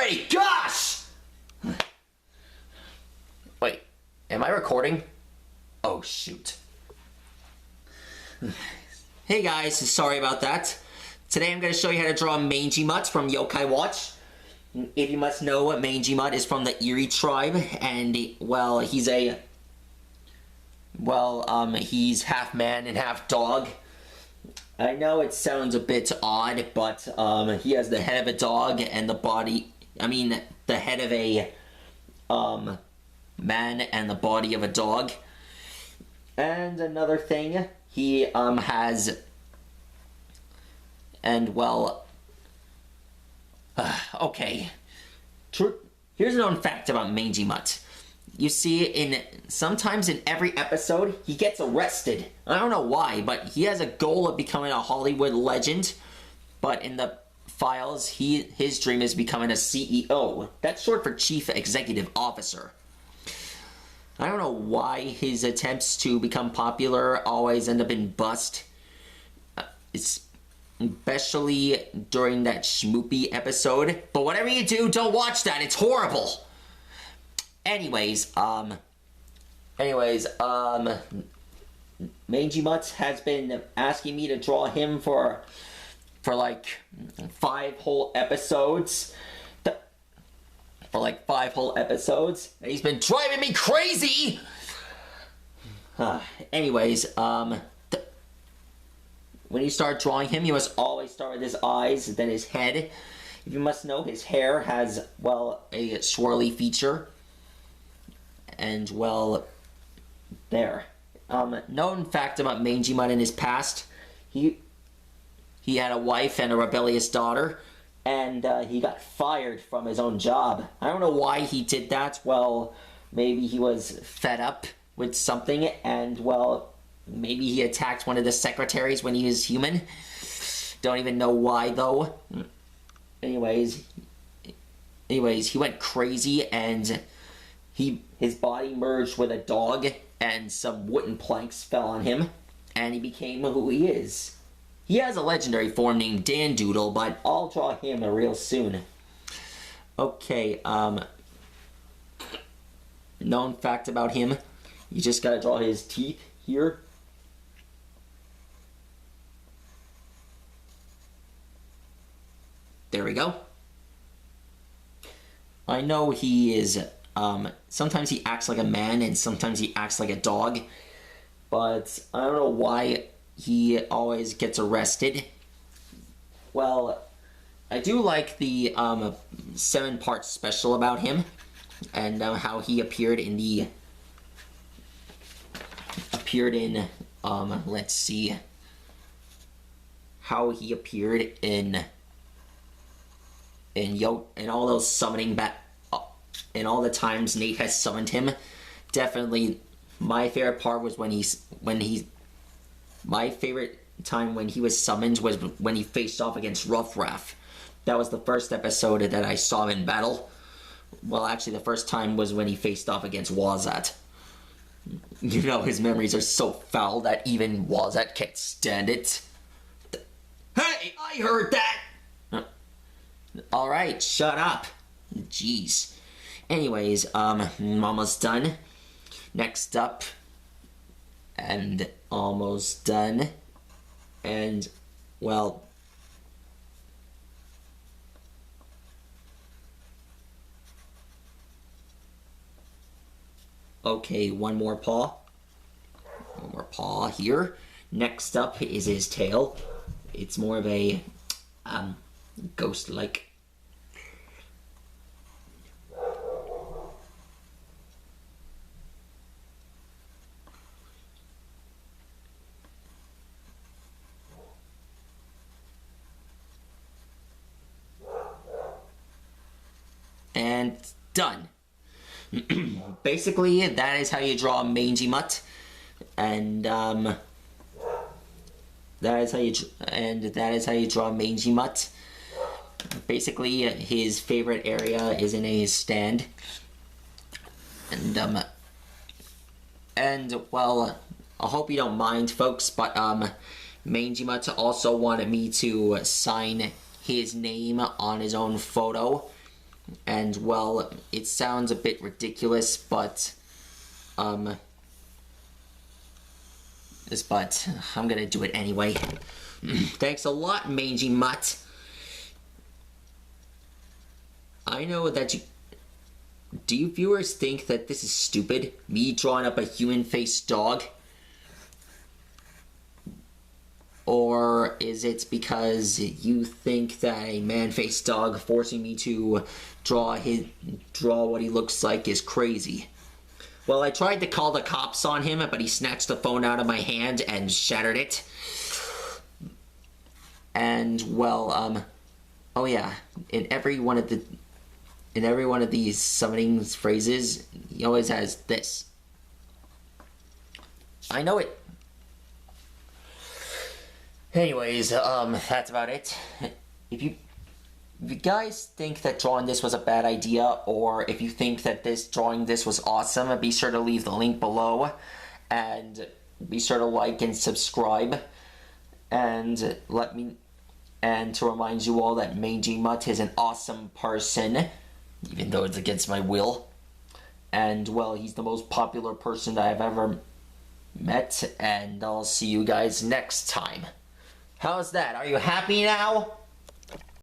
already! Gosh! Wait, am I recording? Oh, shoot. Hey guys, sorry about that. Today I'm going to show you how to draw MANJIMUTT from Yokai Watch. If you must know, MANJIMUTT is from the Erie tribe, and, well, he's half man and half dog. I know it sounds a bit odd, but, he has the head of a dog and the head of a, man and the body of a dog. And another thing, he, has, and, well, okay. Here's a known fact about MANJIMUTT. You see, sometimes in every episode, he gets arrested. I don't know why, but he has a goal of becoming a Hollywood legend. But in the files, his dream is becoming a CEO. That's short for Chief Executive Officer. I don't know why his attempts to become popular always end up in bust. Especially during that Schmoopy episode. But whatever you do, don't watch that. It's horrible. Anyways, MANJIMUTT has been asking me to draw him for like 5 whole episodes. And he's been driving me crazy! Anyways, when you start drawing him, you must always start with his eyes, then his head. If you must know, his hair has, well, a swirly feature. And, well, there. Known fact about MANJIMUTT in his past, he had a wife and a rebellious daughter, and he got fired from his own job. I don't know why he did that. Well, maybe he was fed up with something, and, well, maybe he attacked one of the secretaries when he was human. Don't even know why, though. Anyways, he went crazy, and his body merged with a dog, and some wooden planks fell on him, and he became who he is. He has a legendary form named Dan Doodle, but I'll draw him real soon. Okay, known fact about him, you just gotta draw his teeth here. There we go. I know he is, sometimes he acts like a man and sometimes he acts like a dog, but I don't know why he always gets arrested. Well, I do like the 7-part special about him, and how he appeared in let's see, how he appeared in all those summoning in all the times Nate has summoned him. Definitely my favorite part was my favorite time when he was summoned was when he faced off against Ruffraff. That was the first episode that I saw him in battle. Well, actually the first time was when he faced off against Wazat. You know, his memories are so foul that even Wazat can't stand it. Hey, I heard that! Alright, shut up. Jeez. Anyways, I'm almost done. Next up, and almost done. And, well, okay, one more paw. One more paw here. Next up is his tail. It's more of a, ghost-like. And done. Basically, that is how you draw MANJIMUTT, and that is how you draw MANJIMUTT. Basically, his favorite area is in his stand, and well, I hope you don't mind, folks, but MANJIMUTT also wanted me to sign his name on his own photo. And, well, it sounds a bit ridiculous, but, I'm gonna do it anyway. Thanks a lot, Mangy Mutt. I know that you... Do you viewers think that this is stupid? Me drawing up a human-faced dog? Or is it because you think that a man-faced dog forcing me to draw what he looks like is crazy? Well, I tried to call the cops on him, but he snatched the phone out of my hand and shattered it. And, well, oh yeah, in every one of these summoning phrases, he always has this. I know it. Anyways, that's about it. If you guys think that drawing this was a bad idea, or if you think that drawing this was awesome, be sure to leave the link below, and be sure to like and subscribe, and to remind you all that MANJIMUTT is an awesome person, even though it's against my will, and, well, he's the most popular person that I've ever met, and I'll see you guys next time. How's that? Are you happy now?